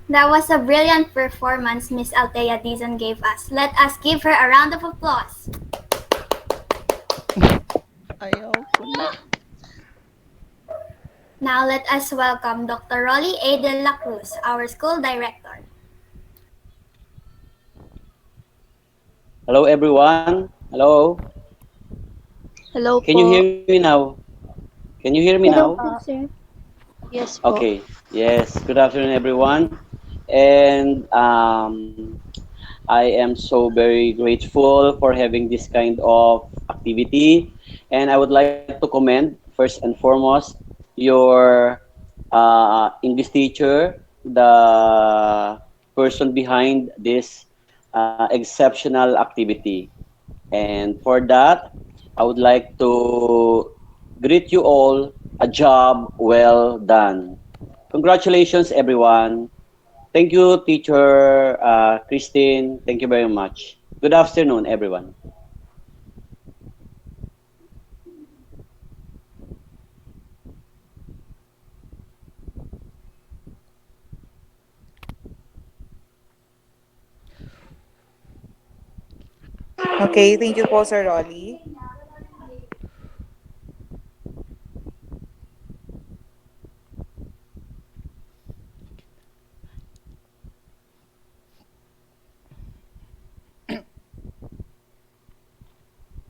That was a brilliant performance Miss Althea Dizon gave us. Let us give her a round of applause. Ayoko na. Now let us welcome Dr. Rolly A. De La Cruz, our school director. Hello everyone. Hello. Hello Can you po. hear me now? Can you hear me Hello now? po, sir. Yes po. Okay. Yes. Good afternoon everyone. And I am so very grateful for having this kind of activity. And I would like to commend first and foremost your English teacher, the person behind this exceptional activity. And for that, I would like to greet you all a job well done. Congratulations, everyone. Thank you, teacher Christine. Thank you very much. Good afternoon, everyone. Okay, thank you po, Sir Rolly.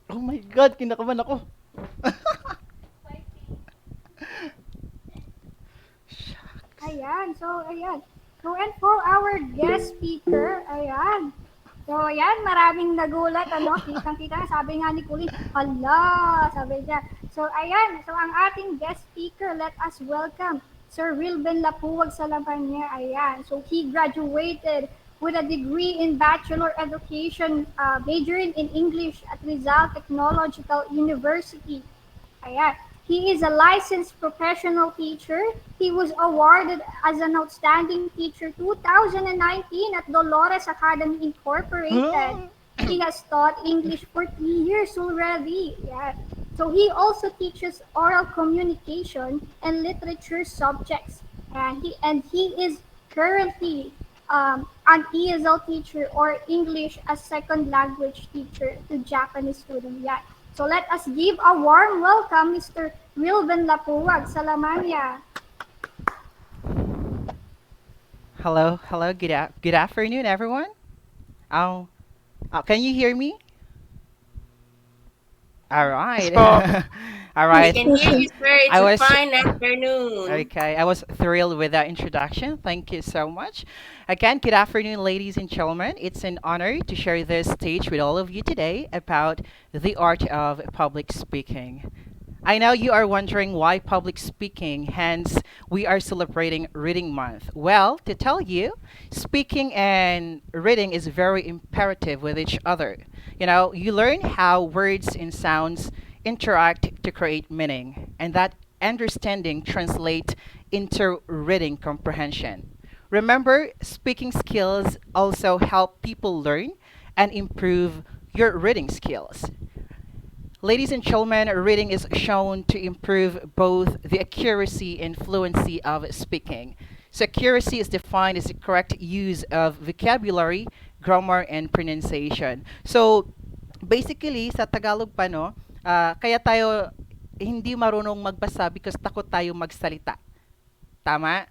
Oh my God, kinakabahan ako. Ayan. So, and for our guest speaker, ayan. So, ayan, maraming nagulat, ano, kitang-kita, sabi nga ni Kulin, hala, sabi niya. So, ayan, so ang ating guest speaker, let us welcome Sir Wilben Lapuwag Salamanya, ayan. So, he graduated with a degree in Bachelor Education, majoring in English at Rizal Technological University. Ayan. He is a licensed professional teacher. He was awarded as an outstanding teacher 2019 at Dolores Academy Incorporated. He has taught English for 3 years already. Yeah. So he also teaches oral communication and literature subjects. And he is currently an ESL teacher or English as second language teacher to Japanese students. Yeah. So let us give a warm welcome, Mr. Wilben Lapuwag, Salamania. Hello, good afternoon, everyone. Oh, can you hear me? All Yes right. po. All We right. can hear you, sir. It's I a was fine afternoon. okay. I was thrilled with that introduction. Thank you so much. Again, good afternoon, ladies and gentlemen. It's an honor to share this stage with all of you today about the art of public speaking. I know you are wondering why public speaking, hence, we are celebrating Reading Month. Well, to tell you, speaking and reading is very imperative with each other. You know, you learn how words and sounds interact to create meaning, and that understanding translates into reading comprehension. Remember, speaking skills also help people learn and improve your reading skills. Ladies and gentlemen, reading is shown to improve both the accuracy and fluency of speaking. So, accuracy is defined as the correct use of vocabulary, grammar, and pronunciation. So, basically, sa Tagalog pa, no, kaya tayo hindi marunong magbasa because takot tayo magsalita. Tama?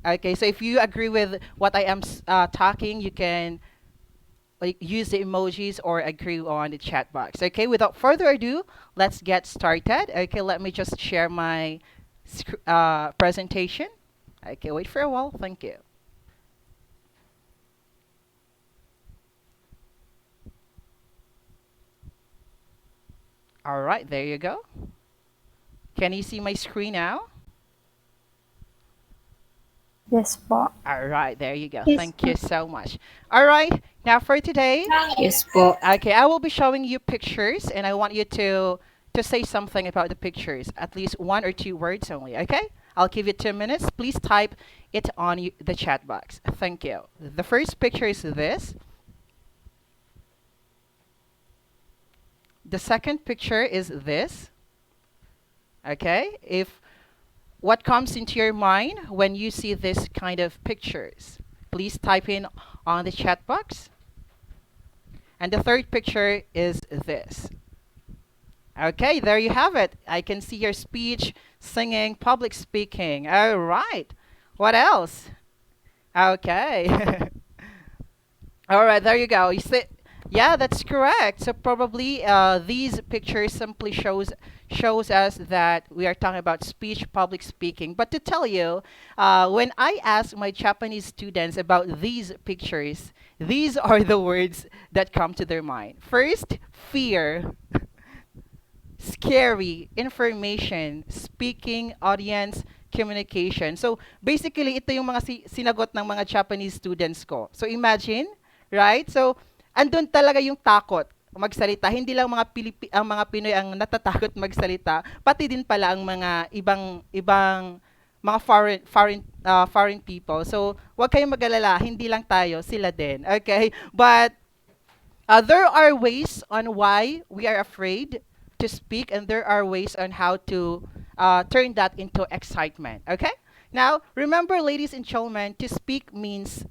Okay, so if you agree with what I am talking, you can like use the emojis or agree on the chat box. Okay, without further ado, let's get started. Okay, let me just share my presentation. Okay, wait for a while. Thank you. All right, there you go. Can you see my screen now? Yes po. All right, there you go. Yes Thank po. you so much. All right, now for today, Yes po. okay, I will be showing you pictures, and I want you to say something about the pictures, at least one or two words only. Okay, I'll give you 2 minutes. Please type it on the chat box. Thank you. The first picture is this. The second picture is this. Okay, if what comes into your mind when you see this kind of pictures, Please type in on the chat box. And the third picture is this. Okay, there you have it. I can see your speech, singing, public speaking. All right. What else? Okay. All right, there you go. You see, yeah, that's correct. So probably these pictures simply shows us that we are talking about speech, public speaking. But to tell you, when I ask my Japanese students about these pictures, these are the words that come to their mind. First, fear, scary, information, speaking, audience, communication. So basically, ito yung mga sinagot ng mga Japanese students ko. So imagine, right? So andun talaga yung takot magsalita. Hindi lang ang mga Pinoy ang natatakot magsalita, pati din pala ang mga ibang mga foreign people. So, wag kayong mag-alala, hindi lang tayo, sila din. Okay? But there are ways on why we are afraid to speak, and there are ways on how to turn that into excitement. Okay? Now, remember, ladies and gentlemen, to speak means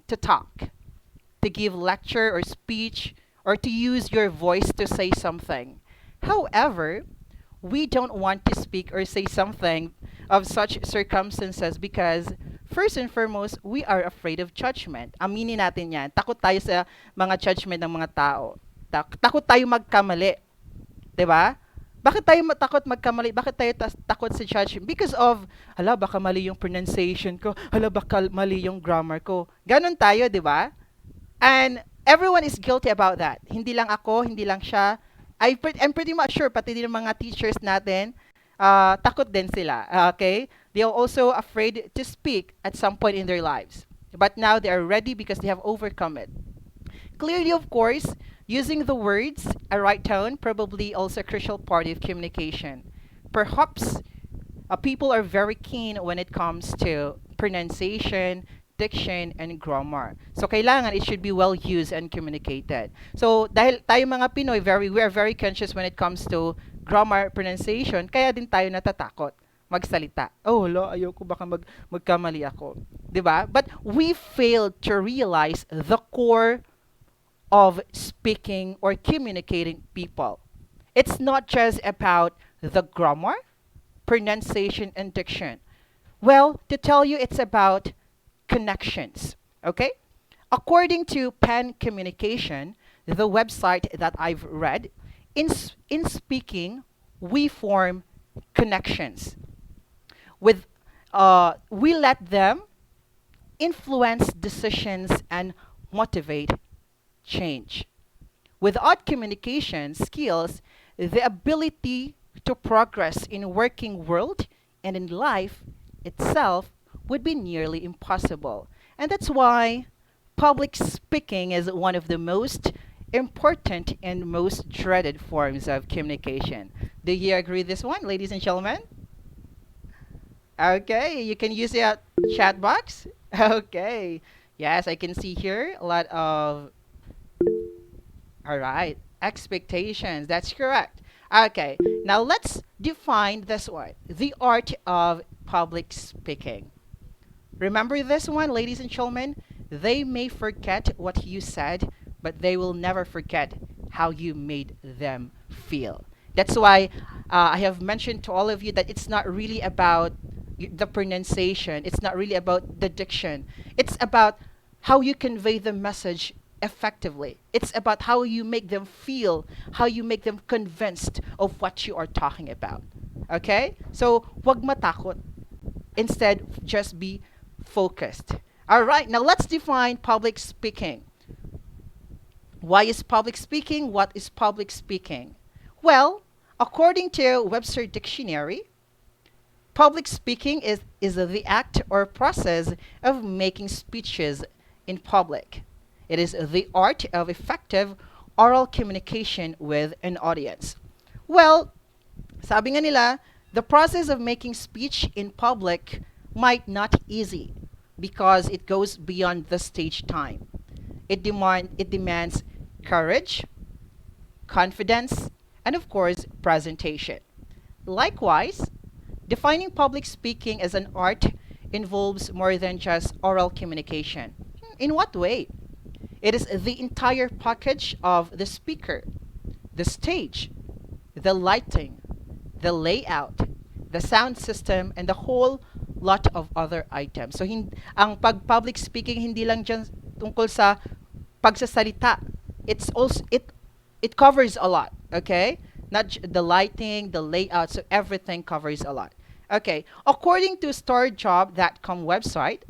to talk, to give lecture or speech, or to use your voice to say something. However, we don't want to speak or say something of such circumstances because, first and foremost, we are afraid of judgment. Aminin natin yan. Takot tayo sa mga judgment ng mga tao. Takot tayo magkamali. 'Di ba? Bakit tayo takot magkamali? Bakit tayo takot sa judgment? Because of, hala, baka mali yung pronunciation ko. Hala, baka mali yung grammar ko. Ganon tayo, 'di ba? And everyone is guilty about that. Hindi lang ako, hindi lang siya. I'm pretty much sure, pati din mga teachers natin, takot din sila. Okay? They are also afraid to speak at some point in their lives. But now they are ready because they have overcome it. Clearly, of course, using the words, a right tone, probably also a crucial part of communication. Perhaps people are very keen when it comes to pronunciation, diction, and grammar. So, kailangan it should be well used and communicated. So, dahil tayo mga Pinoy, we are very conscious when it comes to grammar, pronunciation, kaya din tayo natatakot magsalita. Oh, hala, ayoko baka magkamali ako. 'Di ba? But we failed to realize the core of speaking or communicating people. It's not just about the grammar, pronunciation, and diction. Well, to tell you, it's about connections. Okay? According to Pen Communication, the website that I've read, in speaking, we form connections. We let them influence decisions and motivate change. Without communication skills, the ability to progress in working world and in life itself would be nearly impossible. And that's why public speaking is one of the most important and most dreaded forms of communication. Do you agree this one, ladies and gentlemen? Okay, you can use the chat box. Okay. Yes, I can see here a lot of, all right, expectations. That's correct. Okay, now let's define this one, the art of public speaking. Remember this one, ladies and gentlemen? They may forget what you said, but they will never forget how you made them feel. That's why I have mentioned to all of you that it's not really about the pronunciation. It's not really about the diction. It's about how you convey the message effectively. It's about how you make them feel, how you make them convinced of what you are talking about. Okay? So, wag matakot. Instead, just be focused. All right, now let's define public speaking. Why is public speaking? What is public speaking? Well, according to Webster Dictionary, public speaking is the act or process of making speeches in public. It is the art of effective oral communication with an audience. Well, sabi nga nila, the process of making speech in public might not easy because it goes beyond the stage time. It demands courage, confidence, and of course, presentation. Likewise, defining public speaking as an art involves more than just oral communication. In what way? It is the entire package of the speaker, the stage, the lighting, the layout, the sound system, and the whole lot of other items. So, ang pag-public speaking hindi lang dyan tungkol sa pagsasalita. It covers a lot, okay? Not the lighting, the layout, so everything covers a lot. Okay, according to storyjob.com website,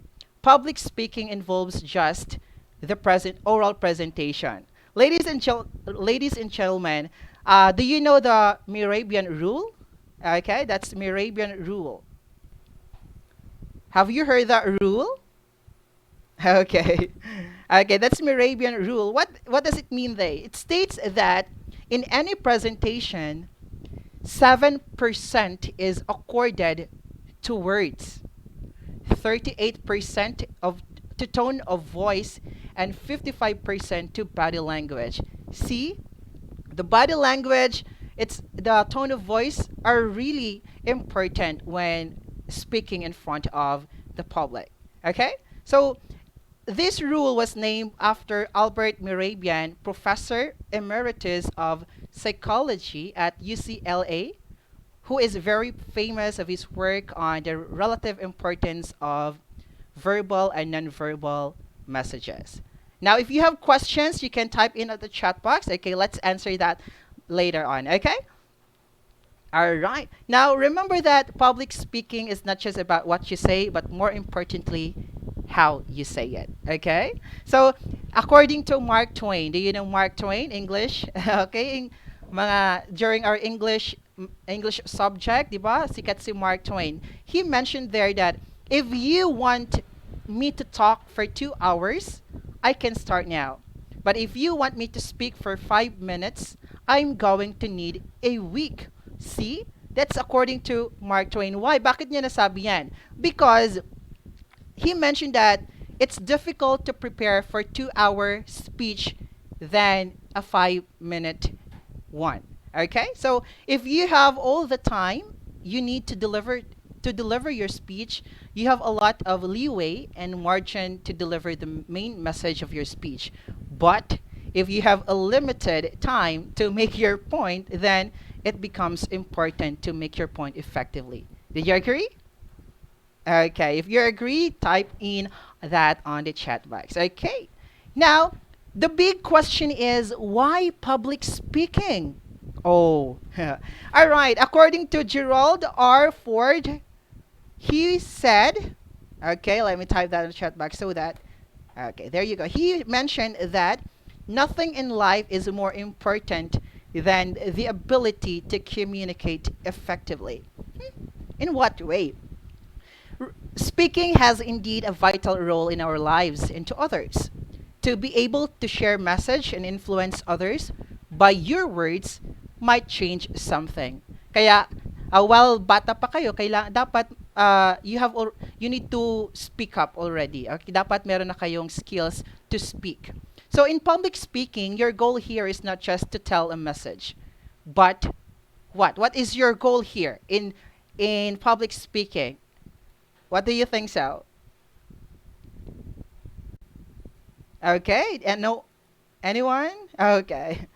public speaking involves just the present oral presentation. Ladies and gentlemen, do you know the Arabian Rule? Okay, that's Arabian Rule. Have you heard that rule? Okay. Okay, that's Arabian Rule. What does it mean there? It states that in any presentation, 7% is accorded to words, 38% of to tone of voice, and 55% to body language. See, the body language, it's the tone of voice are really important when speaking in front of the public. Okay? So this rule was named after Albert Mehrabian, professor emeritus of psychology at UCLA, who is very famous of his work on the relative importance of verbal and nonverbal messages. Now, if you have questions, you can type in at the chat box. Okay, let's answer that later on. Okay? All right. Now, remember that public speaking is not just about what you say, but more importantly, how you say it. Okay? So, according to Mark Twain, do you know Mark Twain, English? Okay? During our English subject, di ba? Sikat si Mark Twain. He mentioned there that if you want me to talk for 2 hours, I can start now. But if you want me to speak for 5 minutes, I'm going to need a week. See? That's according to Mark Twain. Why? Bakit niya nasabi yan? Because he mentioned that it's difficult to prepare for 2-hour speech than a 5-minute one. Okay? So if you have all the time you need to deliver your speech, you have a lot of leeway and margin to deliver the main message of your speech. But if you have a limited time to make your point, then it becomes important to make your point effectively. Did you agree? Okay, if you agree, type in that on the chat box. Okay. Now, the big question is, why public speaking? Oh, all right. According to Gerald R. Ford, he said, okay, let me type that in the chat box so that, okay, there you go. He mentioned that nothing in life is more important than the ability to communicate effectively. In what way? Speaking has indeed a vital role in our lives and to others. To be able to share message and influence others by your words might change something. Kaya, while bata pa kayo, dapat you need to speak up already. Okay? Dapat meron na kayong skills to speak. So in public speaking, your goal here is not just to tell a message, but what? What is your goal here in public speaking? What do you think so? Okay, and no, anyone? Okay.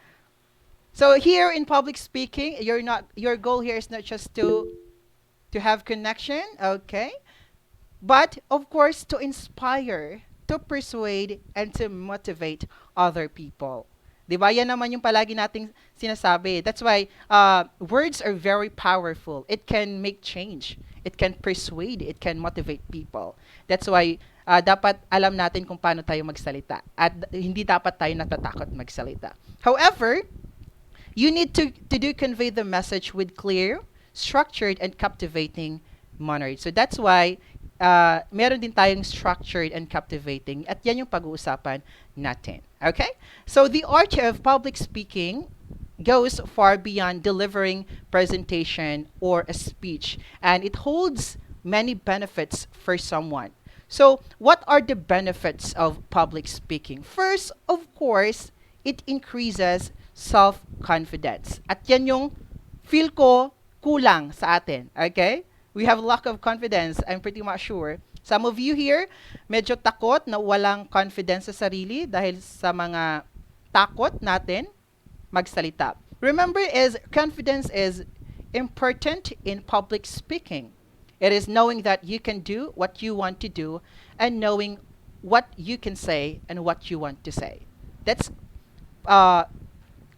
So here in public speaking, your goal here is not just to have connection, okay? But of course to inspire, to persuade, and to motivate other people. Diba? Yan naman yung palagi nating sinasabi. That's why words are very powerful. It can make change. It can persuade. It can motivate people. That's why dapat alam natin kung paano tayo magsalita. At hindi dapat tayo natatakot magsalita. However, you need to convey the message with clear, structured, and captivating manner. So that's why meron din tayong structured and captivating. At yan yung pag-uusapan natin. Okay? So the art of public speaking goes far beyond delivering presentation or a speech. And it holds many benefits for someone. So what are the benefits of public speaking? First, of course, it increases self-confidence. At yan yung feel ko kulang sa atin. Okay? We have lack of confidence, I'm pretty much sure. Some of you here, medyo takot na walang confidence sa sarili dahil sa mga takot natin magsalita. Remember, confidence is important in public speaking. It is knowing that you can do what you want to do and knowing what you can say and what you want to say. That's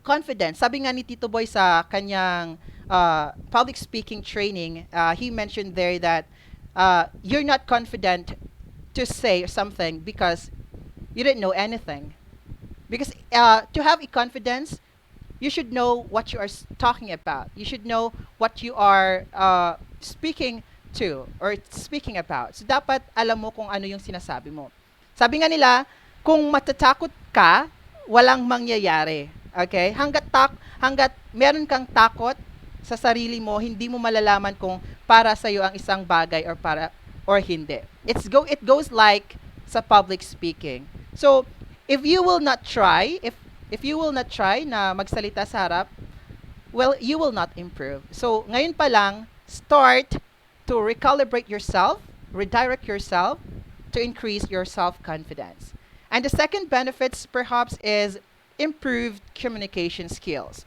confidence. Sabi nga ni Tito Boy sa kanyang public speaking training, he mentioned there that you're not confident to say something because you didn't know anything. Because to have a confidence, you should know what you are talking about. You should know what you are speaking to or speaking about. So dapat alam mo kung ano yung sinasabi mo. Sabi nga nila, kung matatakot ka, walang mangyayari. Okay? Hanggat meron kang takot sa sarili mo, hindi mo malalaman kung para sa iyo ang isang bagay or hindi. It goes like sa public speaking. So, if you will not try na magsalita sa harap, well, you will not improve. So, ngayon pa lang, start to recalibrate yourself, redirect yourself to increase your self-confidence. And the second benefits perhaps is improved communication skills.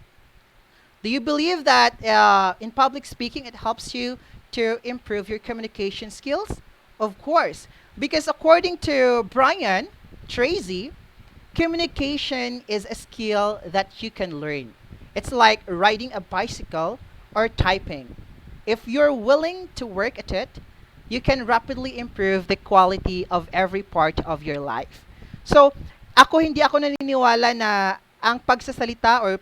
Do you believe that in public speaking it helps you to improve your communication skills? Of course, because according to Brian Tracy, communication is a skill that you can learn. It's like riding a bicycle or typing. If you're willing to work at it, you can rapidly improve the quality of every part of your life. So, hindi ako naniniwala na ang pagsasalita or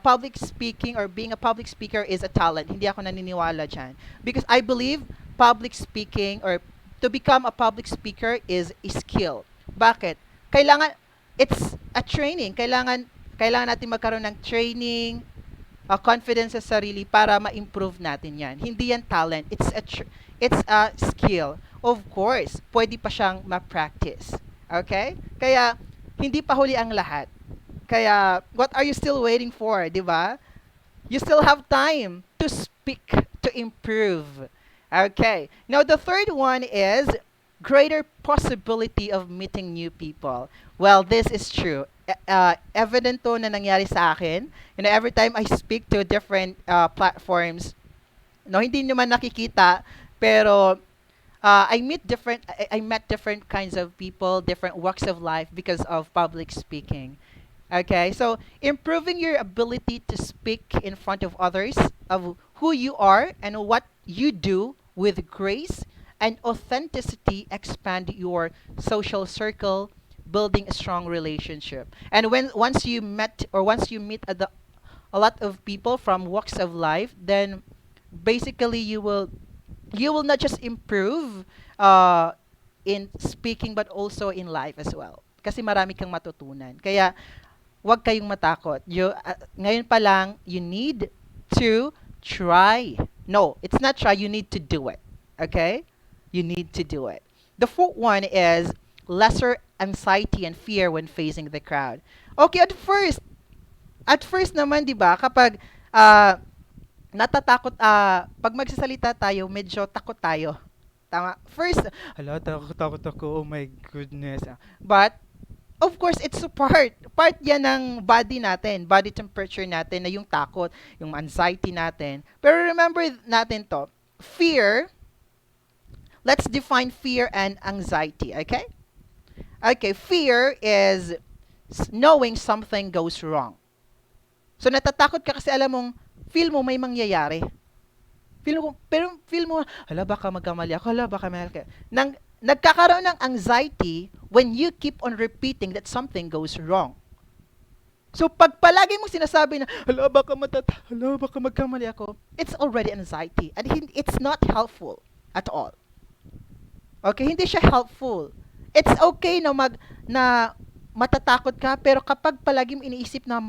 public speaking or being a public speaker is a talent. Hindi ako naniniwala dyan. Because I believe public speaking or to become a public speaker is a skill. Bakit? It's a training. Kailangan natin magkaroon ng training, confidence sa sarili para ma-improve natin yan. Hindi yan talent. It's a skill. Of course, pwede pa siyang ma-practice. Okay? Kaya, hindi pa huli ang lahat. Kaya, what are you still waiting for, di ba? You still have time to speak, to improve. Okay. Now, the third one is greater possibility of meeting new people. Well, this is true. Evident to na nangyari sa akin. Every time I speak to different platforms, hindi naman nakikita, pero I met different kinds of people, different walks of life because of public speaking. Okay, so improving your ability to speak in front of others of who you are and what you do with grace and authenticity expand your social circle, building a strong relationship. And once you meet a lot of people from walks of life, then basically you will not just improve in speaking but also in life as well. Kasi marami kang matutunan. Kaya huwag kayong matakot. Ngayon pa lang, you need to try. No, it's not try. You need to do it. Okay? You need to do it. The fourth one is lesser anxiety and fear when facing the crowd. Okay, at first naman, di ba, kapag natatakot, pag magsasalita tayo, medyo takot tayo. Tama? First, takot ako, oh my goodness. But, of course, it's a part yan ng body natin, body temperature natin na yung takot, yung anxiety natin. Pero remember natin to, fear, let's define fear and anxiety, okay? Okay, fear is knowing something goes wrong. So natatakot ka kasi alam mong, feel mo may mangyayari. Feel mo, baka magkamali ako, baka mahal ka. Nagkakaroon ng anxiety when you keep on repeating that something goes wrong. So, pag palagi mong sinasabi na, baka magkamali ako, it's already anxiety. And it's not helpful at all. Okay, hindi siya helpful. It's okay na matatakot ka, pero kapag palagi mo iniisip na,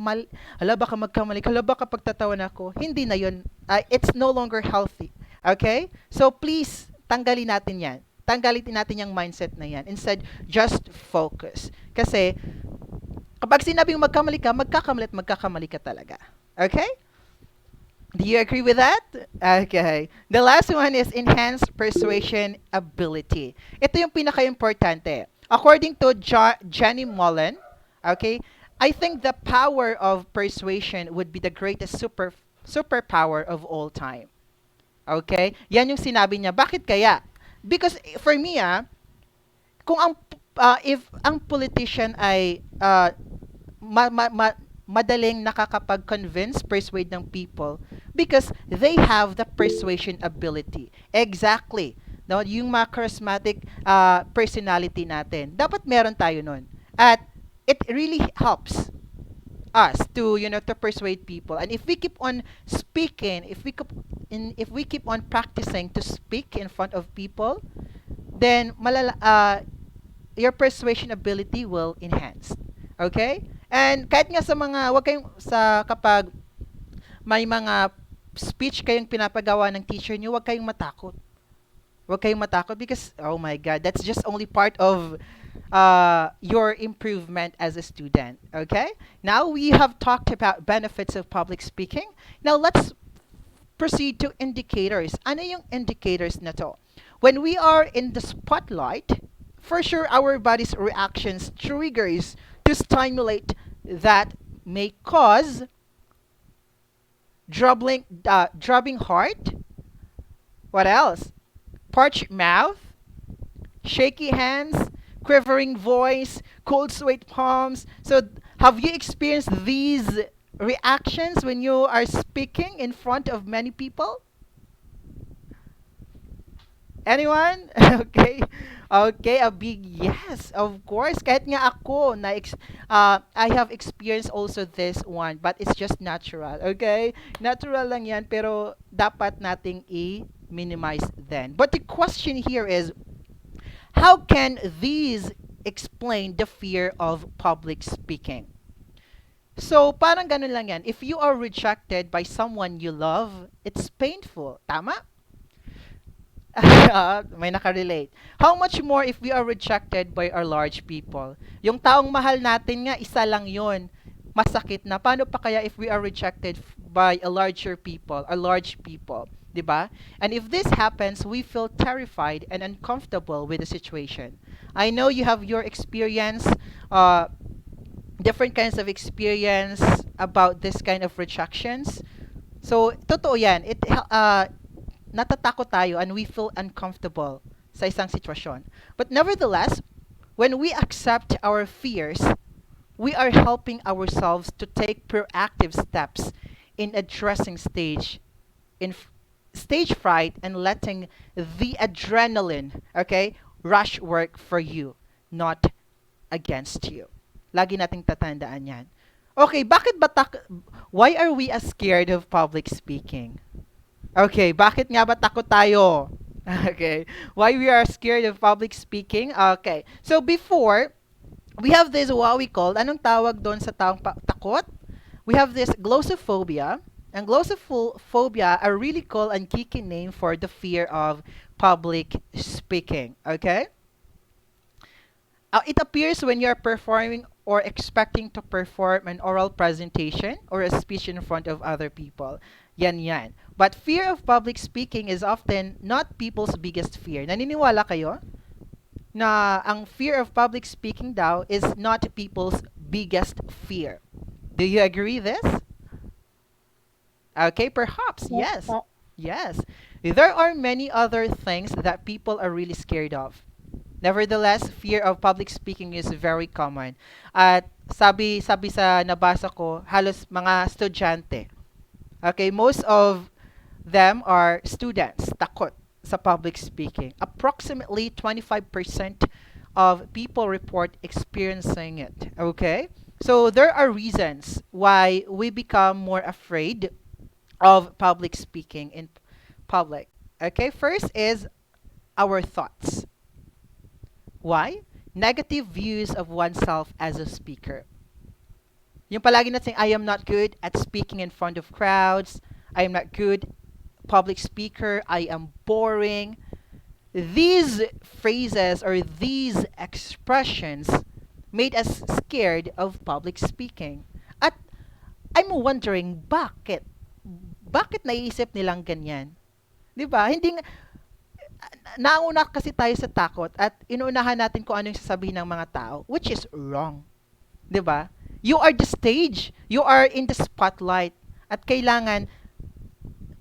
baka magkamali, baka pagtatawan ako, hindi na yun. It's no longer healthy. Okay? So, please, tanggalin natin yan. Tanggalin natin yung mindset na yan. Instead, just focus. Kasi, kapag sinabing magkamali ka, magkakamali ka talaga. Okay? Do you agree with that? Okay. The last one is enhanced persuasion ability. Ito yung pinaka-importante. According to Jenny Mullen, okay, I think the power of persuasion would be the greatest superpower of all time. Okay? Yan yung sinabi niya. Bakit kaya? Because for me, kung if ang politician ay madaling nakakapag-convince, persuade ng people because they have the persuasion ability. Exactly. No, yung mga charismatic personality natin. Dapat meron tayo nun. At it really helps us to to persuade people. And if we keep on speaking, if we keep on practicing to speak in front of people, then your persuasion ability will enhance. Okay? And kahit nga sa mga, wag kayong, kapag may mga speech kayong pinapagawa ng teacher niyo, wag kayong matakot. Wag kayong matakot because, oh my God, that's just only part of your improvement as a student. Okay? Now, we have talked about benefits of public speaking. Now, let's proceed to indicators. Ano yung indicators na to? When we are in the spotlight, for sure, our body's reactions triggers to stimulate that may cause drubbing heart. What else? Parched mouth, shaky hands, quivering voice, cold sweat palms. So, have you experienced these reactions when you are speaking in front of many people? Anyone? Okay. Okay, a big yes, of course. Kahit nga ako, I have experienced also this one, but it's just natural, okay? Natural lang yan, pero dapat nating i-minimize then. But the question here is, how can these explain the fear of public speaking? So, parang ganun lang yan. If you are rejected by someone you love, it's painful. Tama? May nakarelate. How much more if we are rejected by our large people? Yung taong mahal natin nga, isa lang yun. Masakit na. Paano pa kaya if we are rejected by a large people? Diba? And if this happens, we feel terrified and uncomfortable with the situation. I know you have your experience, different kinds of experience about this kind of rejections. So, totoo yan. Natatakot tayo and we feel uncomfortable sa isang sitwasyon. But nevertheless, when we accept our fears, we are helping ourselves to take proactive steps in addressing stage fright and letting the adrenaline, okay, rush work for you, not against you. Lagi nating tatandaan yan. Okay, why are we scared of public speaking? Okay, bakit nga ba takot tayo? Okay, why we are scared of public speaking? Okay, so before, we have this what we call, anong tawag doon sa taong takot? We have this glossophobia. And glossophobia are really called and kiki name for the fear of public speaking. Okay? It appears when you're performing or expecting to perform an oral presentation or a speech in front of other people. Yan. But fear of public speaking is often not people's biggest fear. Naniniwala kayo na ang fear of public speaking daw is not people's biggest fear? Do you agree this? Okay, perhaps. Yes. Yes. There are many other things that people are really scared of. Nevertheless, fear of public speaking is very common. At sabi sa nabasa ko, halos mga estudyante. Okay, most of them are students, takot sa public speaking. Approximately 25% of people report experiencing it. Okay? So there are reasons why we become more afraid of public speaking in public. Okay, first is our thoughts. Why? Negative views of oneself as a speaker. Yung palagi natin, I am not good at speaking in front of crowds. I am not good public speaker. I am boring. These phrases or these expressions made us scared of public speaking. At I'm wondering, bakit? Bakit naiisip nilang ganyan? 'Di ba? Hindi nauna kasi tayo sa takot at inuunahan natin kung ano yung sasabihin ng mga tao, which is wrong. 'Di ba? You are the stage. You are in the spotlight. At kailangan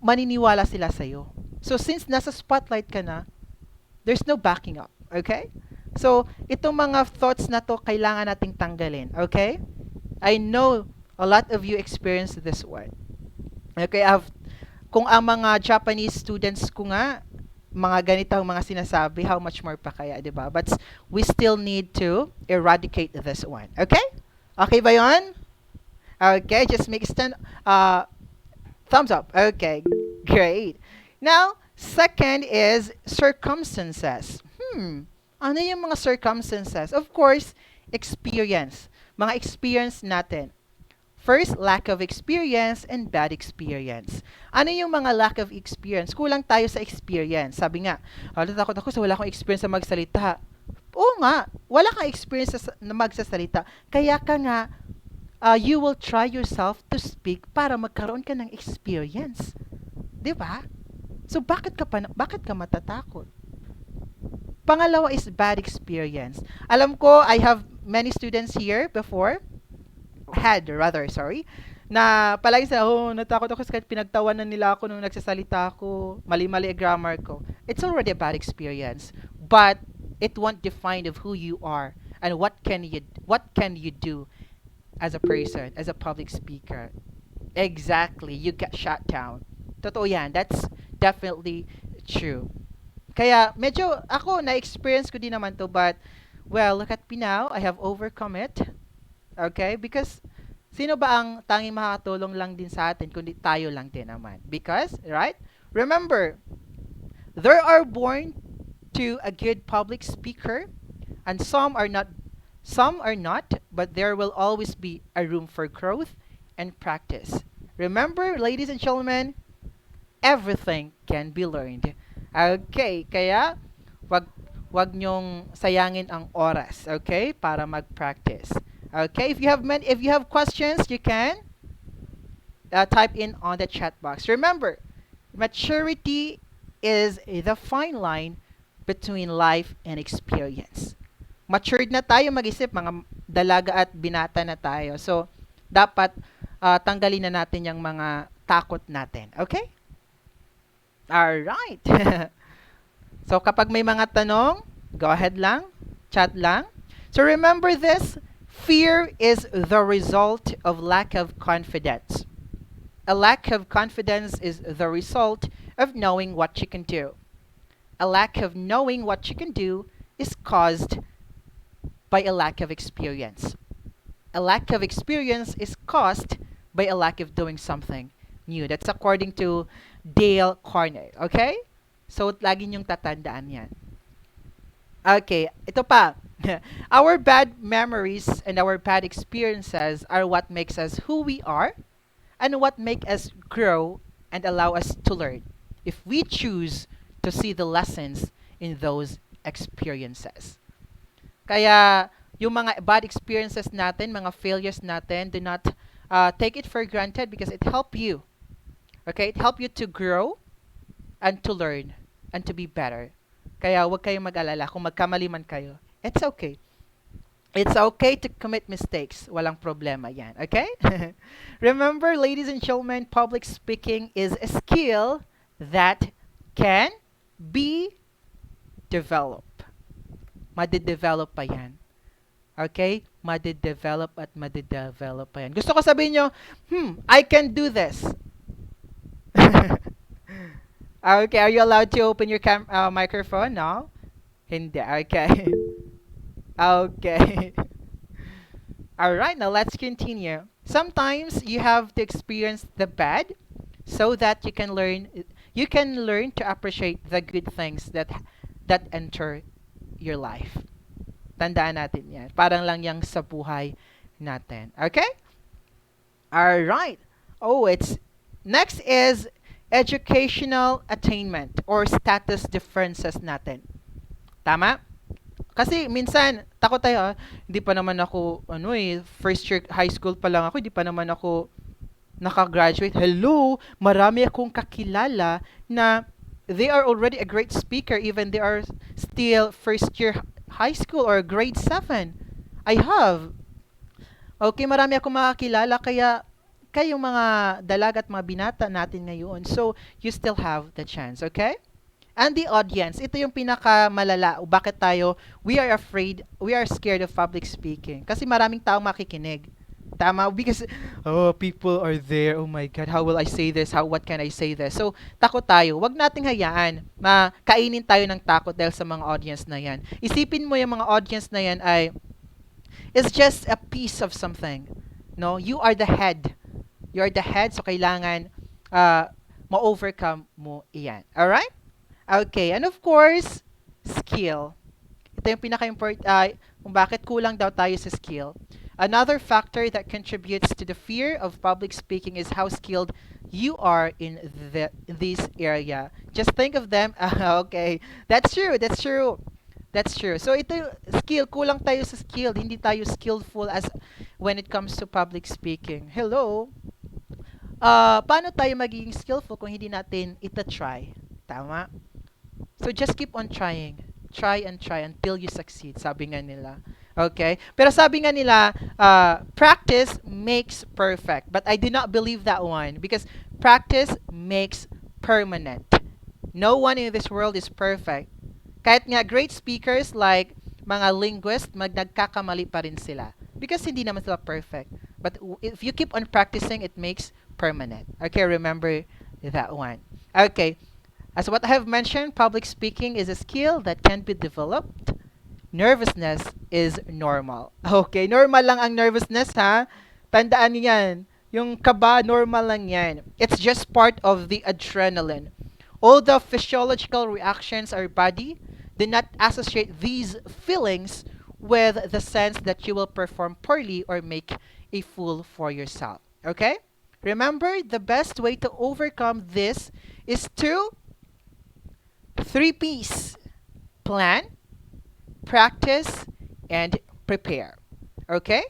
maniniwala sila sa'yo. So, since nasa spotlight ka na, there's no backing up. Okay? So, itong mga thoughts na to, kailangan nating tanggalin. Okay? I know a lot of you experience this one. Okay? Kung ang mga Japanese students ko nga, mga ganitong mga sinasabi, how much more pa kaya, di ba? But we still need to eradicate this one. Okay? Okay ba yun? Okay, just make a thumbs up. Okay, great. Now, second is circumstances. Ano yung mga circumstances? Of course, experience. Mga experience natin. First, lack of experience and bad experience. Ano yung mga lack of experience? Kulang tayo sa experience. Sabi nga, takot ako sa wala akong experience sa magsalita. Oo nga, wala kang experience na magsasalita. Kaya ka nga, you will try yourself to speak para magkaroon ka ng experience. 'Di ba? So, bakit ka matatakot? Pangalawa is bad experience. Alam ko, I have many students here before, na palagi sila, natakot ako kasi pinagtawanan nila ako nung nagsasalita ako, mali-mali grammar ko. It's already a bad experience, but it won't define of who you are and what can you do as a person, as a public speaker. Exactly, you get shut down. Totoo yan, that's definitely true. Kaya medyo ako na-experience ko din naman to, but well, look at me now, I have overcome it. Okay? Because sino ba ang tanging makakatulong lang din sa atin kundi tayo lang din naman? Because, right? Remember, there are born to a good public speaker and some are not, but there will always be a room for growth and practice. Remember, ladies and gentlemen, everything can be learned. Okay, kaya wag nyong sayangin ang oras, okay, para mag-practice. Okay, if you have questions, you can type in on the chat box. Remember, maturity is the fine line between life and experience. Matured na tayo mag-isip, mga dalaga at binata na tayo. So, dapat tanggalin na natin yung mga takot natin. Okay? Alright. So, kapag may mga tanong, go ahead lang, chat lang. So, remember this, fear is the result of lack of confidence. A lack of confidence is the result of knowing what you can do. A lack of knowing what you can do is caused by a lack of experience. A lack of experience is caused by a lack of doing something new. That's according to Dale Carnegie. Okay? So, lagi niyong tatandaan yan. Okay, ito pa. Our bad memories and our bad experiences are what makes us who we are and what make us grow and allow us to learn. If we choose to see the lessons in those experiences. Kaya, yung mga bad experiences natin, mga failures natin, do not take it for granted because it help you. Okay? It help you to grow and to learn and to be better. Kaya huwag kayong mag-alala kung magkamali man kayo. It's okay. It's okay to commit mistakes. Walang problema yan. Okay? Remember, ladies and gentlemen, public speaking is a skill that can be developed. Madidevelop pa yan. Okay? Madidevelop at madidevelop pa yan. Gusto ko sabihin nyo, I can do this. Okay, are you allowed to open your microphone? No? Hindi. Okay. Okay. Alright, now let's continue. Sometimes you have to experience the bad so that you can learn to appreciate the good things that enter your life. Tandaan natin yan. Parang lang yang sa buhay natin. Okay? Alright. Next is educational attainment or status differences natin. Tama? Kasi minsan, takot tayo, hindi pa naman ako, first year high school pa lang ako, hindi pa naman ako nakagraduate. Hello, marami akong kakilala na they are already a great speaker even they are still first year high school or grade 7. I have. Okay, marami akong makakilala kaya kayong mga dalaga at mga binata natin ngayon. So, you still have the chance, okay? And the audience, ito yung pinakamalala. Bakit tayo, we are scared of public speaking. Kasi maraming taong makikinig. Tama? Because, oh, people are there. Oh my God, how will I say this? What can I say this? So, takot tayo. Wag nating hayaan. Kainin tayo ng takot dahil sa mga audience na yan. Isipin mo yung mga audience na yan ay, it's just a piece of something. No? You are the head. You are the head, so kailangan ma-overcome mo iyan. Alright? Okay, and of course, skill. Ito yung pinaka-important, kung bakit kulang daw tayo sa skill. Another factor that contributes to the fear of public speaking is how skilled you are in this area. Just think of them. Okay, that's true, that's true. That's true. So ito yung skill, kulang tayo sa skill. Hindi tayo skillful as when it comes to public speaking. Hello? Paano tayo magiging skillful kung hindi natin ita-try? Tama? So just keep on trying. Try and try until you succeed, sabi nga nila. Okay? Pero sabi nga nila, practice makes perfect. But I do not believe that one because practice makes permanent. No one in this world is perfect. Kahit nga great speakers like mga linguists, nagkakamali pa rin sila. Because hindi naman sila perfect. But if you keep on practicing, it makes permanent. Okay, remember that one. Okay, as what I have mentioned, public speaking is a skill that can be developed. Nervousness is normal. Okay, normal lang ang nervousness, ha? Tandaan niyo yan. Yung kaba, normal lang yan. It's just part of the adrenaline. All the physiological reactions our body do not associate these feelings with the sense that you will perform poorly or make a fool for yourself. Okay? Remember, the best way to overcome this is to 3 P's. Plan, practice, and prepare. Okay?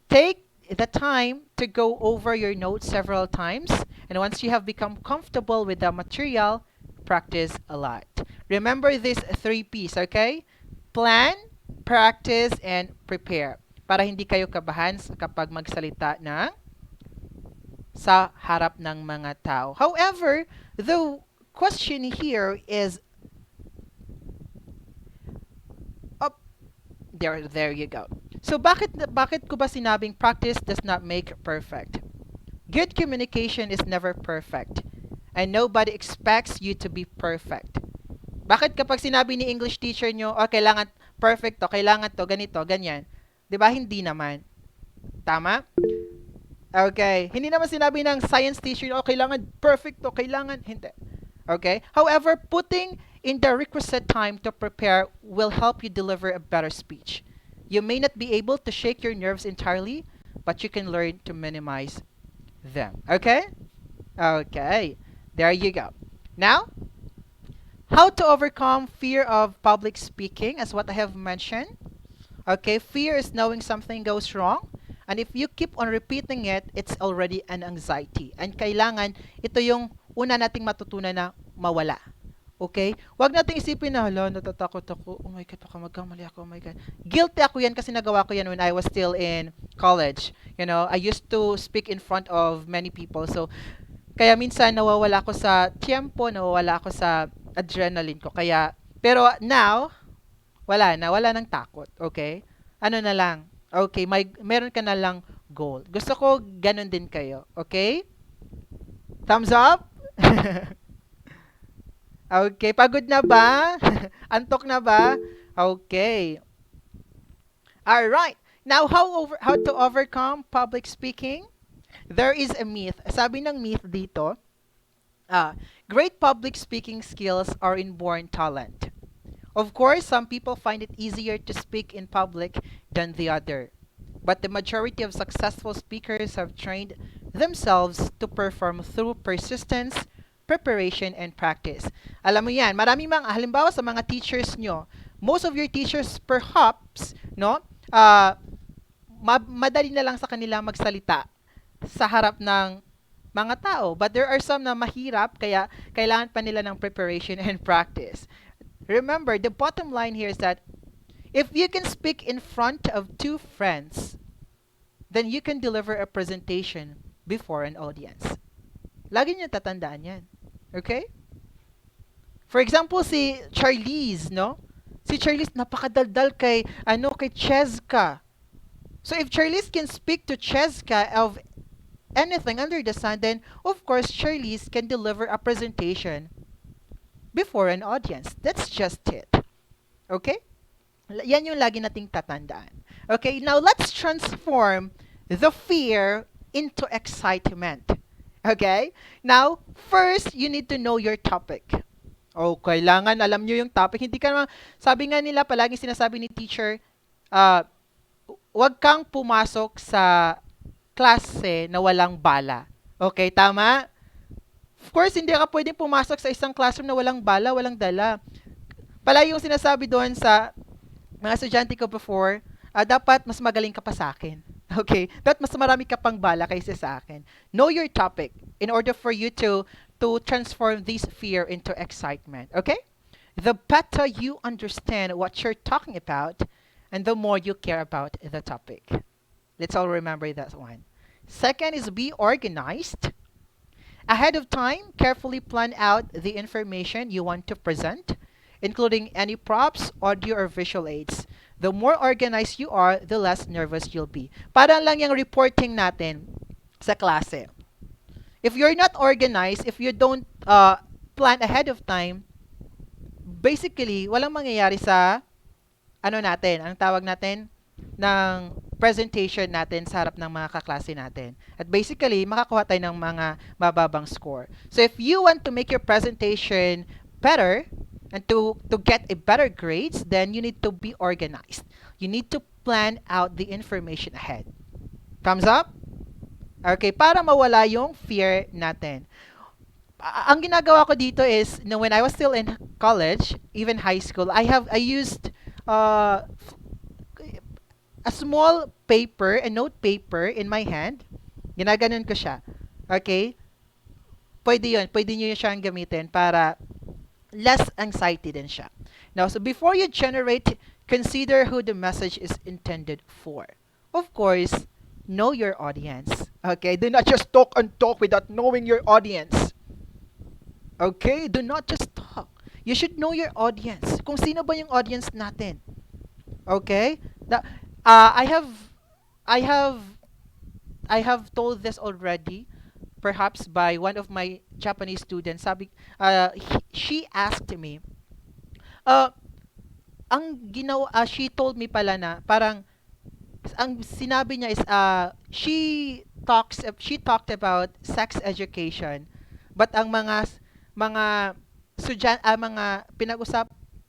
Take the time to go over your notes several times, and once you have become comfortable with the material, practice a lot. Remember these 3 P's, okay? Plan, practice, and prepare. Para hindi kayo kabahan kapag magsalita sa harap ng mga tao. However, the question here is there you go. So bakit ko ba sinabing practice does not make perfect? Good communication is never perfect, and nobody expects you to be perfect. Bakit kapag sinabi ni English teacher nyo, oh, kailangan perfect to, kailangan to, ganito, ganyan. 'Di ba? Hindi naman. Tama? Okay. Hindi naman sinabi ng science teacher, oh, kailangan perfect to, kailangan, hindi. Okay? However, putting in the requisite time to prepare will help you deliver a better speech. You may not be able to shake your nerves entirely, but you can learn to minimize them. Okay? Okay. There you go. Now, how to overcome fear of public speaking, as what I have mentioned. Okay, fear is knowing something goes wrong. And if you keep on repeating it, it's already an anxiety. And kailangan, ito yung una nating matutunan na mawala. Okay? Huwag nating isipin na, hala, natatakot ako. Oh my God, baka magkamali ako. Oh my God. Guilty ako yan kasi nagawa ko yan when I was still in college. You know, I used to speak in front of many people. So, kaya minsan nawawala ako sa tiempo, nawawala ako sa adrenaline ko. Kaya, pero now, wala ng takot, okay? Ano na lang, okay, meron ka na lang goal. Gusto ko ganun din kayo, okay? Thumbs up? Okay, pagod na ba? Antok na ba? Okay. Alright, now how to overcome public speaking? There is a myth. Sabi ng myth dito, great public speaking skills are inborn talent. Of course, some people find it easier to speak in public than the other. But the majority of successful speakers have trained themselves to perform through persistence, preparation, and practice. Alam mo yan, maraming mga, halimbawa sa mga teachers nyo, most of your teachers perhaps, no, madali na lang sa kanila magsalita. sa harap ng mga tao. But there are some na mahirap, kaya kailangan pa nila ng preparation and practice. Remember, the bottom line here is that if you can speak in front of two friends, then you can deliver a presentation before an audience. Lagi niyo tatandaan yan. Okay? For example, si Charlize, no? Si Charlize napakadaldal kay Cheska. So if Charlize can speak to Cheska of anything under the sun, then of course Charlize can deliver a presentation before an audience. That's just it. Okay? Yan yung lagi nating tatandaan. Okay, now let's transform the fear into excitement. Okay? Now, first, you need to know your topic. Oh, kailangan alam nyo yung topic. Hindi ka naman, sabi nga nila, palagi sinasabi ni teacher, wag kang pumasok sa klase na walang bala. Okay, tama? Of course, hindi ka pwedeng pumasok sa isang classroom na walang bala, walang dala. Palagi yung sinasabi doon sa mga estudyante ko before, dapat mas magaling ka pa sa akin. Okay? Dapat mas marami ka pang bala kaysa sa akin. Know your topic in order for you to transform this fear into excitement. Okay? The better you understand what you're talking about, and the more you care about the topic. Let's all remember that one. Second is be organized. Ahead of time, carefully plan out the information you want to present, including any props, audio, or visual aids. The more organized you are, the less nervous you'll be. Parang lang yung reporting natin sa klase. If you're not organized, if you don't plan ahead of time, basically, walang mangyayari sa anong tawag natin, ng presentation natin sa harap ng mga kaklase natin. At basically, makakuha tayo ng mga mababang score. So if you want to make your presentation better, and to get a better grades, then you need to be organized. You need to plan out the information ahead. Thumbs up? Okay, para mawala yung fear natin. Ang ginagawa ko dito is, when I was still in college, even high school, I used a small paper, a note paper in my hand. Ginaganon ko siya. Okay? Pwede yun. Pwede nyo siyang gamitin para less anxiety din siya. Now, so before you generate, consider who the message is intended for. Of course, know your audience. Okay? Do not just talk and talk without knowing your audience. Okay? Do not just talk. You should know your audience. Kung sino ba yung audience natin. Okay? I have told this already, perhaps by one of my Japanese students. She asked me, she told me pala na parang ang sinabi niya is she talked about sex education, but ang mga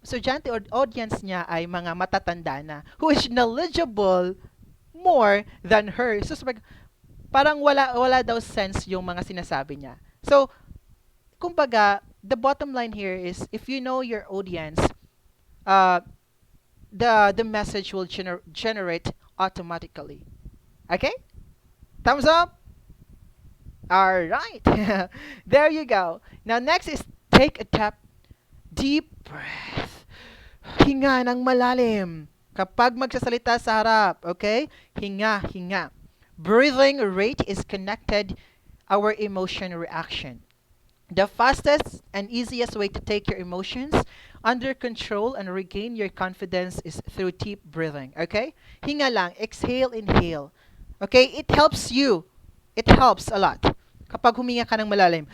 estudyante or audience niya ay mga matatanda na who is knowledgeable more than her. So parang wala daw sense yung mga sinasabi niya. So kumbaga, the bottom line here is if you know your audience, the message will generate automatically. Okay? Thumbs up? Alright. There you go. Now next is take a deep breath. Hinga ng malalim. Kapag magsasalita sa harap, okay? Hinga. Breathing rate is connected our emotion reaction. The fastest and easiest way to take your emotions under control and regain your confidence is through deep breathing. Okay? Hinga lang. Exhale, inhale. Okay? It helps you. It helps a lot kapag huminga ka ng malalim.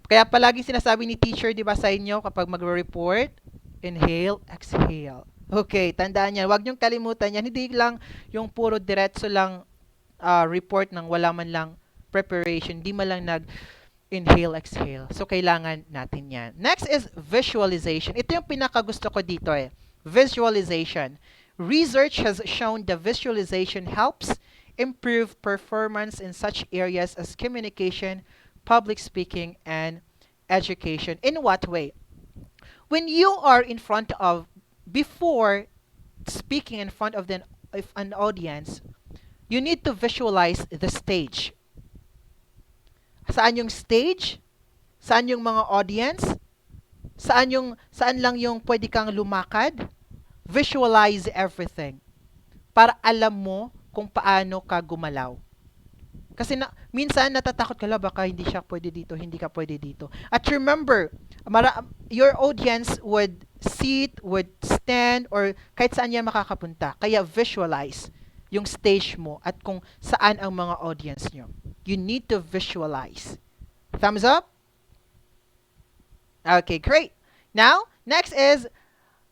Kaya palaging sinasabi ni teacher, di ba, sa inyo, kapag mag-report, inhale, exhale. Okay, tandaan yan. Huwag niyong kalimutan yan. Hindi lang yung puro diretso lang report ng wala man lang preparation. Di man lang inhale, exhale. So, kailangan natin yan. Next is visualization. Ito yung pinakagusto ko dito eh. Visualization. Research has shown that visualization helps improve performance in such areas as communication, public speaking, and education. In what way? When you are before speaking in front of an audience, You need to visualize the stage. Saan yung stage? Saan yung mga audience? Saan lang yung pwede kang lumakad? Visualize everything para alam mo kung paano ka gumalaw. Kasi minsan natatakot ka, baka hindi siya pwede dito, hindi ka pwede dito. At remember, your audience would sit, would stand, or kahit saan yan makakapunta. Kaya visualize yung stage mo at kung saan ang mga audience nyo. You need to visualize. Thumbs up? Okay, great. Now, next is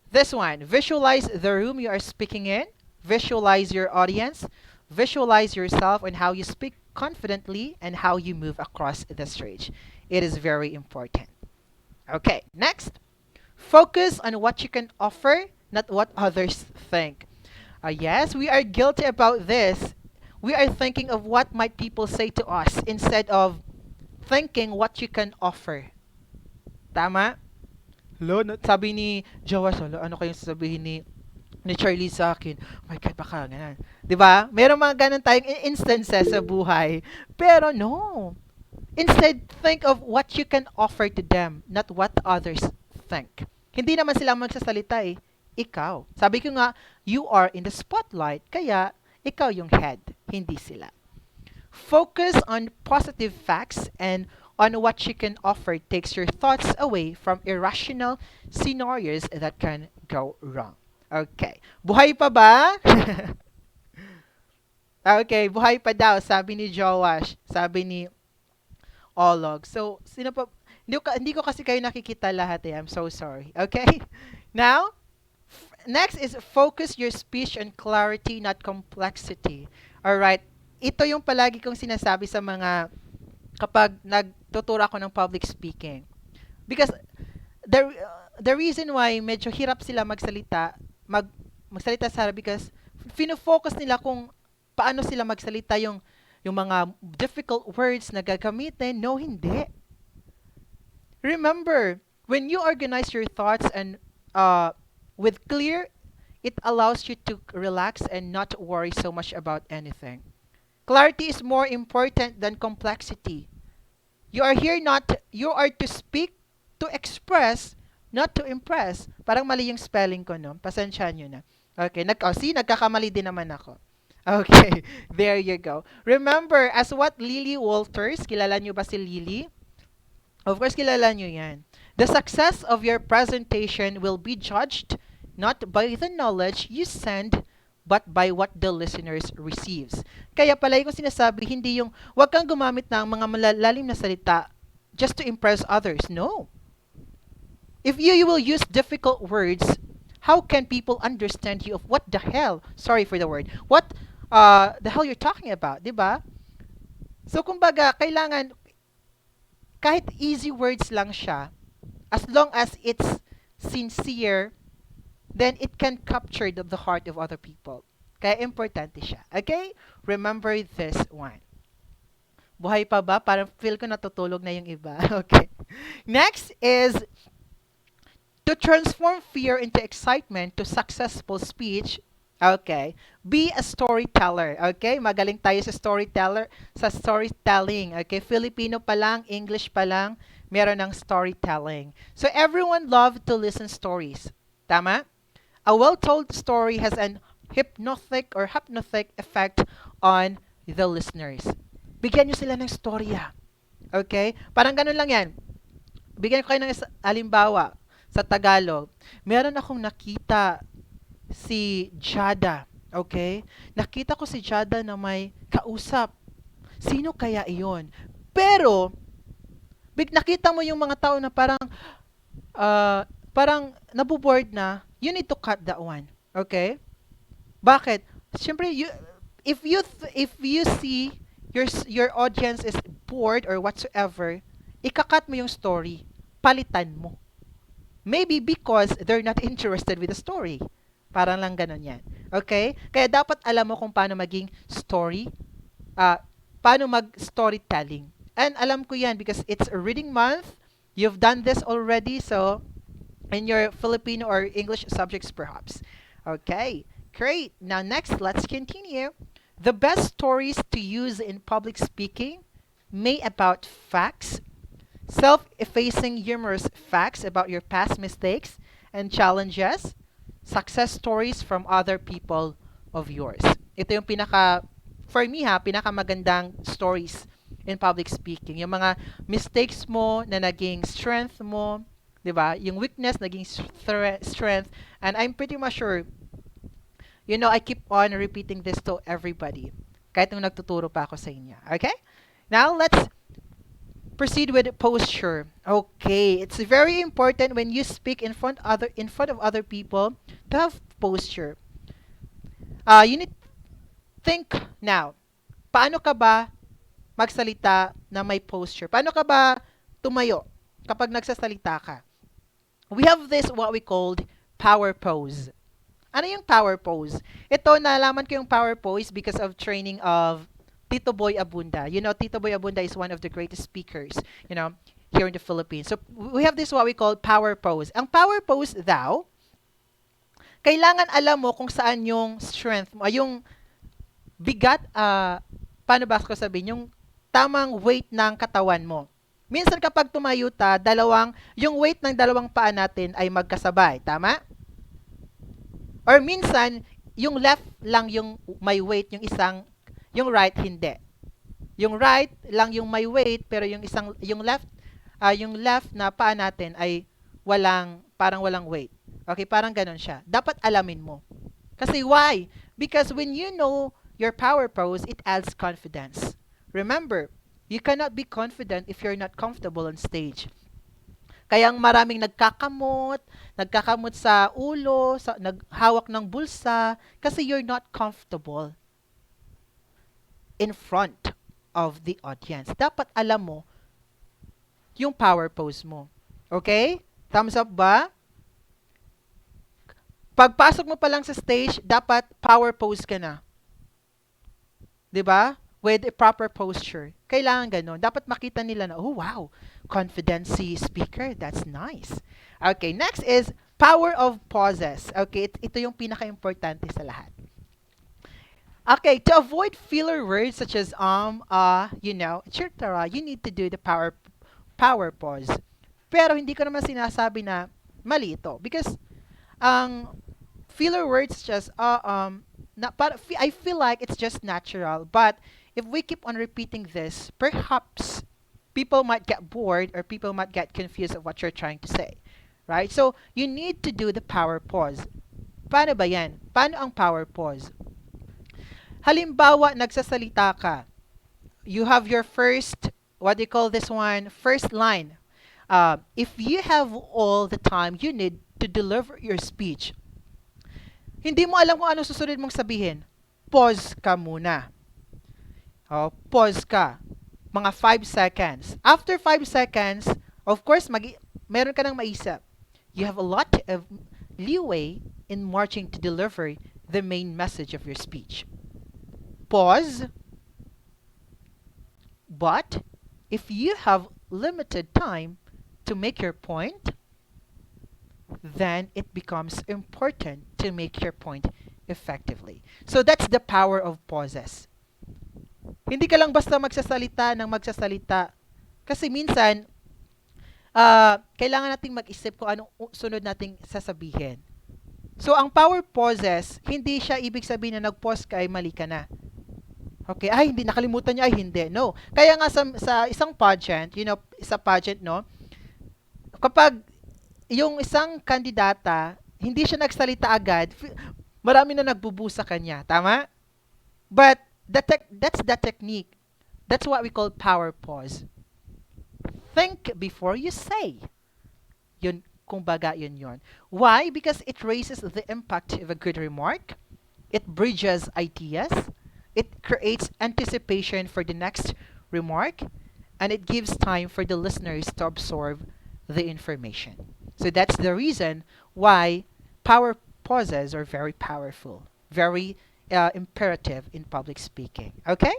this one. Visualize the room you are speaking in. Visualize your audience. Visualize yourself and how you speak confidently and how you move across the stage. It is very important. Okay, next. Focus on what you can offer, not what others think. Yes, we are guilty about this. We are thinking of what might people say to us instead of thinking what you can offer. Tama? Hello, sabi ni Jowas, ano kayong sasabihin ni Charlie sa akin? Oh my God, baka ganun. Diba? Meron mga ganun tayong instances sa buhay. Pero no. Instead, think of what you can offer to them, not what others think. Hindi naman sila magsasalita eh. Ikaw. Sabi ko nga, you are in the spotlight, kaya ikaw yung head, hindi sila. Focus on positive facts and on what you can offer takes your thoughts away from irrational scenarios that can go wrong. Okay. Buhay pa ba? Okay, buhay pa daw, sabi ni Joash, sabi ni Olog. So, sino pa? Hindi ko kasi kayo nakikita lahat eh. I'm so sorry. Okay? Now, next is focus your speech on clarity, not complexity. Alright? Ito yung palagi kong sinasabi sa mga kapag nagtuturo ako ng public speaking. Because the reason why medyo hirap sila magsalita sa harap because fino-focus nila kung paano sila magsalita yung mga difficult words na gagamitin. No, hindi. Remember, when you organize your thoughts and with clear, it allows you to relax and not worry so much about anything. Clarity is more important than complexity. You are to speak, to express, not to impress. Parang mali yung spelling ko, no? Pasensya nyo na. Okay, nagkakamali din naman ako. Okay, there you go. Remember, as what Lily Walters, kilala nyo ba si Lily? Of course, kilala nyo yan. The success of your presentation will be judged not by the knowledge you send, but by what the listeners receives. Kaya pala yung sinasabi, hindi yung, wag kang gumamit ng mga malalalim na salita just to impress others. No. If you will use difficult words, how can people understand you of what the hell, sorry for the word, what the hell you're talking about, diba? So, kumbaga, kailangan, kahit easy words lang siya, as long as it's sincere, then it can capture the heart of other people. Kaya importante siya. Okay? Remember this one. Buhay pa ba? Parang feel ko natutulog na yung iba. Okay. Next is to transform fear into excitement to successful speech. Okay. Be a storyteller. Okay? Magaling tayo sa storytelling. Okay? Filipino pa lang, English pa lang, meron ng storytelling. So everyone loves to listen stories. Tama? A well-told story has an hypnotic effect on the listeners. Bigyan nyo sila ng storya. Okay? Parang ganun lang yan. Bigyan ko kayo ng halimbawa sa Tagalog. Meron akong nakita si Jada. Okay? Nakita ko si Jada na may kausap. Sino kaya iyon? Pero, nakita mo yung mga tao na parang nabuboard na, you need to cut that one. Okay? Bakit? Siyempre, if you see your audience is bored or whatsoever, ikakat mo yung story. Palitan mo. Maybe because they're not interested with the story. Parang lang ganun yan. Okay? Kaya dapat alam mo kung paano maging paano mag-storytelling. And alam ko yan because it's a reading month. You've done this already, so in your Filipino or English subjects perhaps. Okay, great. Now next, let's continue. The best stories to use in public speaking may about facts, self-effacing humorous facts about your past mistakes and challenges, success stories from other people of yours. Ito yung for me pinakamagandang stories in public speaking. Yung mga mistakes mo na naging strength mo, 'di ba? Yung weakness naging strength, and I'm pretty much sure, I keep on repeating this to everybody. Kahit nung nagtuturo pa ako sa inyo. Okay? Now, let's proceed with posture. Okay, it's very important when you speak in front of other people to have posture. You need think now. Paano ka ba magsalita na may posture? Paano ka ba tumayo kapag nagsasalita ka? We have this what we called power pose. Ano yung power pose? Ito, nalaman ko yung power pose because of training of Tito Boy Abunda. Tito Boy Abunda is one of the greatest speakers, here in the Philippines. So, we have this what we call power pose. Ang power pose daw, kailangan alam mo kung saan yung strength mo, yung bigat, paano ba ko sabihin, yung tamang weight ng katawan mo. Minsan kapag tumayo ta, yung weight ng dalawang paa natin ay magkasabay. Tama? Or minsan, yung left lang yung may weight, yung right hindi. Yung right lang yung may weight, pero yung left na paa natin ay parang walang weight. Okay, parang ganun siya. Dapat alamin mo. Kasi why? Because when you know your power pose, it adds confidence. Remember, you cannot be confident if you're not comfortable on stage. Kaya maraming nagkakamot sa ulo, naghawak ng bulsa, kasi you're not comfortable in front of the audience. Dapat alam mo yung power pose mo. Okay? Thumbs up ba? Pagpasok mo pa lang sa stage, dapat power pose ka na. 'Di ba? With a proper posture. Kailangan ganun. Dapat makita nila na, oh wow, confidence speaker. That's nice. Okay, next is power of pauses. Okay, ito yung pinaka-importante sa lahat. Okay, to avoid filler words such as etc., you need to do the power pause. Pero hindi ko naman sinasabi na mali ito because ang filler words just I feel like it's just natural, but if we keep on repeating this, perhaps people might get bored or people might get confused of what you're trying to say. Right? So, you need to do the power pause. Paano ba yan? Paano ang power pause? Halimbawa, nagsasalita ka. You have your first, what do you call this one? First line. If you have all the time you need to deliver your speech, hindi mo alam kung ano susunod mong sabihin. Pause ka muna. Pause ka. Mga 5 seconds. After 5 seconds, of course, meron ka nang maisip. You have a lot of leeway in marching to deliver the main message of your speech. Pause. But, if you have limited time to make your point, then it becomes important to make your point effectively. So, that's the power of pauses. Hindi ka lang basta magsasalita. Kasi minsan, kailangan nating mag-isip kung anong sunod nating sasabihin. So, ang power pauses, hindi siya ibig sabihin na nag-pause ka ay mali ka na. Okay, hindi, nakalimutan niya, hindi. No. Kaya nga sa isang pageant, sa pageant, no, kapag yung isang kandidata, hindi siya nagsalita agad, marami na nagbubu sa kanya. Tama? But, that's the technique. That's what we call power pause. Think before you say. Yun, kumbaga yun. Why? Because it raises the impact of a good remark. It bridges ideas. It creates anticipation for the next remark. And it gives time for the listeners to absorb the information. So that's the reason why power pauses are very powerful. Very imperative in public speaking. Okay?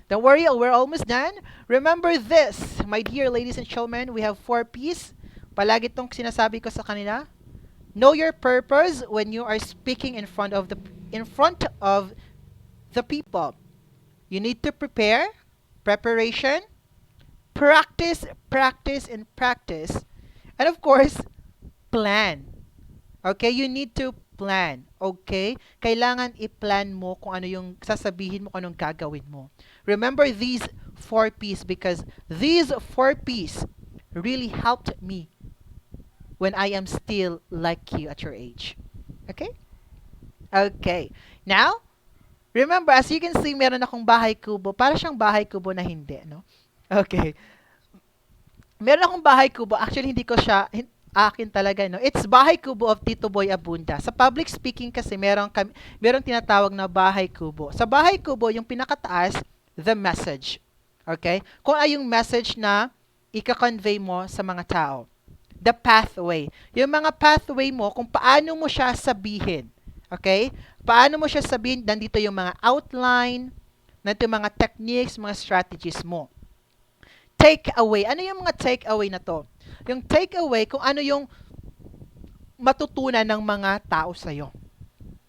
Don't worry, we're almost done. Remember this, my dear ladies and gentlemen, we have 4 P's. Palagi itong sinasabi ko sa kanila. Know your purpose when you are speaking in front of the people. You need to prepare, preparation, practice, practice, and practice. And of course, plan. Okay, you need to plan. Okay? Kailangan i-plan mo kung ano yung sasabihin mo, kung anong gagawin mo. Remember these 4 P's because these 4 P's really helped me when I am still like you at your age. Okay? Okay. Now, remember, as you can see, meron akong bahay kubo. Para siyang bahay kubo na hindi, no? Okay. Meron akong bahay kubo. Actually, hindi ko siya akin talaga, no? It's bahay kubo of Tito Boy Abunda. Sa public speaking kasi, meron tinatawag na bahay kubo. Sa bahay kubo, yung pinakataas, the message. Okay? Kung ay yung message na ika-convey mo sa mga tao. The pathway. Yung mga pathway mo, kung paano mo siya sabihin. Okay? Paano mo siya sabihin? Nandito yung mga outline, nandito yung mga techniques, mga strategies mo. Take away. Ano yung mga take away na to? Yung take away, kung ano yung matutunan ng mga tao sa'yo.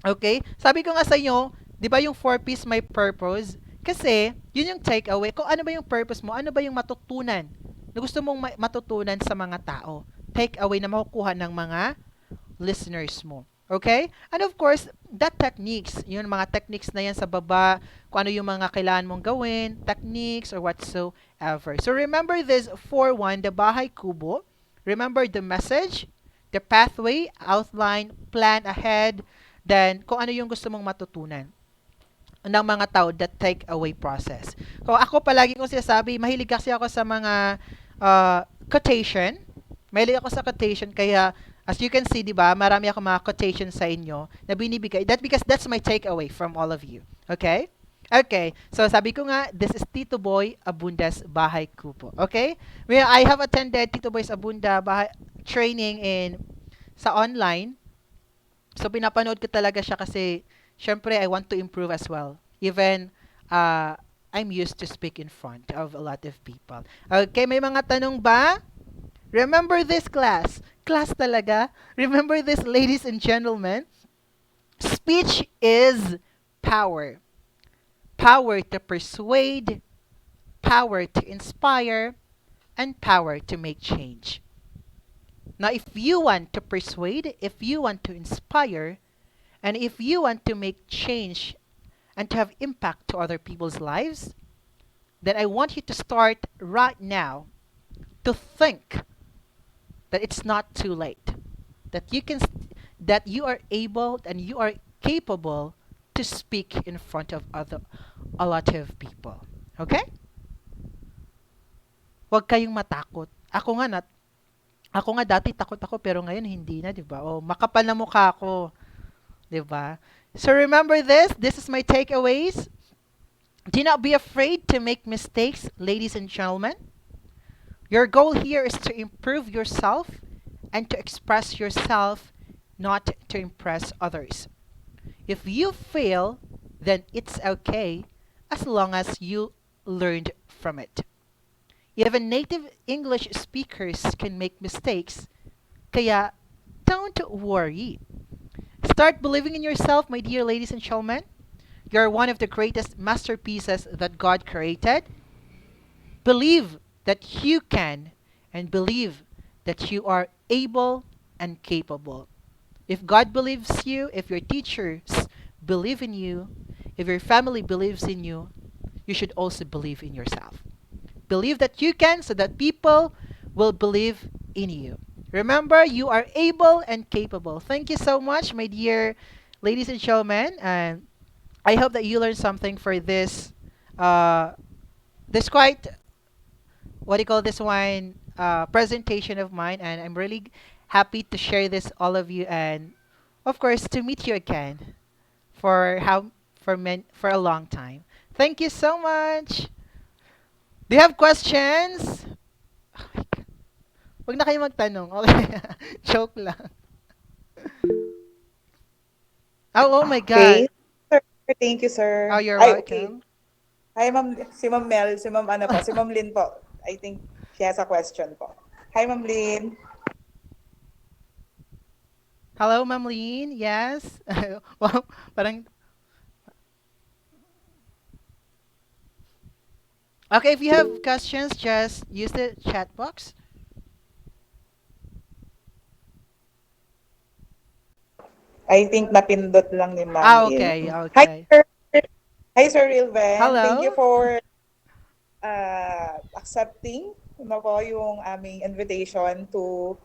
Okay? Sabi ko nga sa inyo, di ba yung 4 P's may purpose? Kasi, yun yung take away. Kung ano ba yung purpose mo, ano ba yung matutunan na gusto mong matutunan sa mga tao. Take away na makukuha ng mga listeners mo. Okay? And of course, that techniques, yun mga techniques na yan sa baba, kung ano yung mga kailangan mong gawin, techniques or whatsoever. So remember this 4-1, the bahay kubo. Remember the message, the pathway, outline, plan ahead, then kung ano yung gusto mong matutunan ng mga tao, that take away process. So ako palagi kong sinasabi, mahilig kasi ako sa mga quotation. Mahilig ako sa quotation, kaya as you can see, di ba, marami ako mga quotations sa inyo na binibigay. Because that's my takeaway from all of you. Okay? Okay. So sabi ko nga, this is Tito Boy Abunda's Bahay Kubo. Okay? Well, I have attended Tito Boy's Abunda training sa online. So pinapanood ko talaga siya kasi syempre I want to improve as well. Even I'm used to speak in front of a lot of people. Okay, may mga tanong ba? Remember this class. Class talaga. Remember this, ladies and gentlemen. Speech is power. Power to persuade, power to inspire, and power to make change. Now, if you want to persuade, if you want to inspire, and if you want to make change and to have impact to other people's lives, then I want you to start right now to think that it's not too late, that that you are able and you are capable to speak in front of a lot of people. Okay? Huwag kayong matakot. Ako nga dati takot ako pero ngayon hindi na, 'di ba? O makapal na mukha ako, 'di ba? So remember this. This is my takeaways. Do not be afraid to make mistakes, ladies and gentlemen. Your goal here is to improve yourself and to express yourself, not to impress others. If you fail, then it's okay as long as you learned from it. Even native English speakers can make mistakes, kaya don't worry. Start believing in yourself, my dear ladies and gentlemen. You're one of the greatest masterpieces that God created. Believe that you can and believe that you are able and capable. If God believes you, if your teachers believe in you, if your family believes in you, you should also believe in yourself. Believe that you can so that people will believe in you. Remember, you are able and capable. Thank you so much, my dear ladies and gentlemen, and I hope that you learned something for this this quite what do you call this one presentation of mine, and I'm really happy to share this all of you, and of course to meet you again for a long time. Thank you so much. Do you have questions? Oh my God. Wag na kayo magtanong. Okay. Joke lang. Oh my God. Okay. Sir, thank you, sir. Oh, you're Okay. welcome. Hi, Ma'am. Si Ma'am Mel, si Ma'am ano po, si Ma'am Lynn po. I think she has a question po. Hi, Ma'am Lynn. Hello, Ma'am Lean. Yes. Wow, parang Okay, if you have questions, just use the chat box. I think napindot lang ni Ma'am Ah, Il. okay, Hi, okay. sir. Hi, Sir Rilven. Thank you Hello. for accepting po yung aming invitation to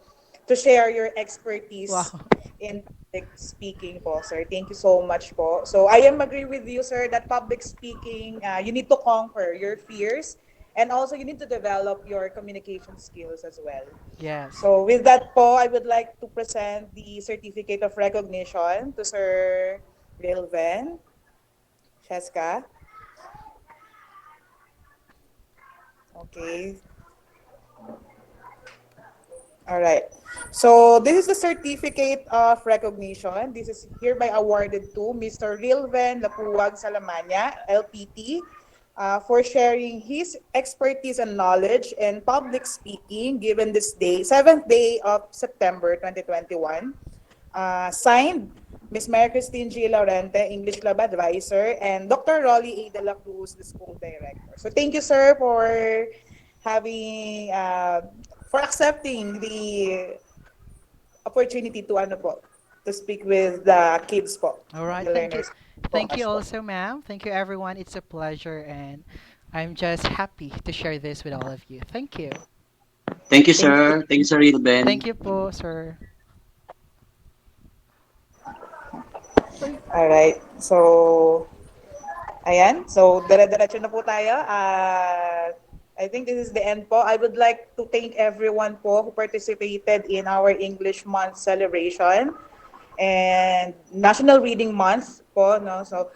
share your expertise Wow. in public speaking po, sir. Thank you so much po. So I am agree with you, sir, that public speaking, you need to conquer your fears and also you need to develop your communication skills as well. Yes. So with that po, I would like to present the certificate of recognition to Sir Rilven Cheska. Okay. All right. So this is the certificate of recognition. This is hereby awarded to Mr. Rilven Lapuwag Salamanya, LPT, for sharing his expertise and knowledge in public speaking given this day, 7th day of September 2021. Signed, Ms. Mary Christine G. Laurente, English Club Advisor, and Dr. Rolly A. De La Cruz, the school director. So thank you, sir, for having, for accepting the opportunity to ano po, to speak with the kids po, All right. the Thank you. learners po, Thank you much po. also, ma'am. Thank you, everyone. It's a pleasure, and I'm just happy to share this with all of you. Thank you. Thank you, Thank you. sir. Thank you, Sir Ruben. Thank you po, sir. All right. So, ayan. So, dire-diretso na po tayo. I think this is the end po. I would like to thank everyone po who participated in our English Month celebration and National Reading Month po. No? So,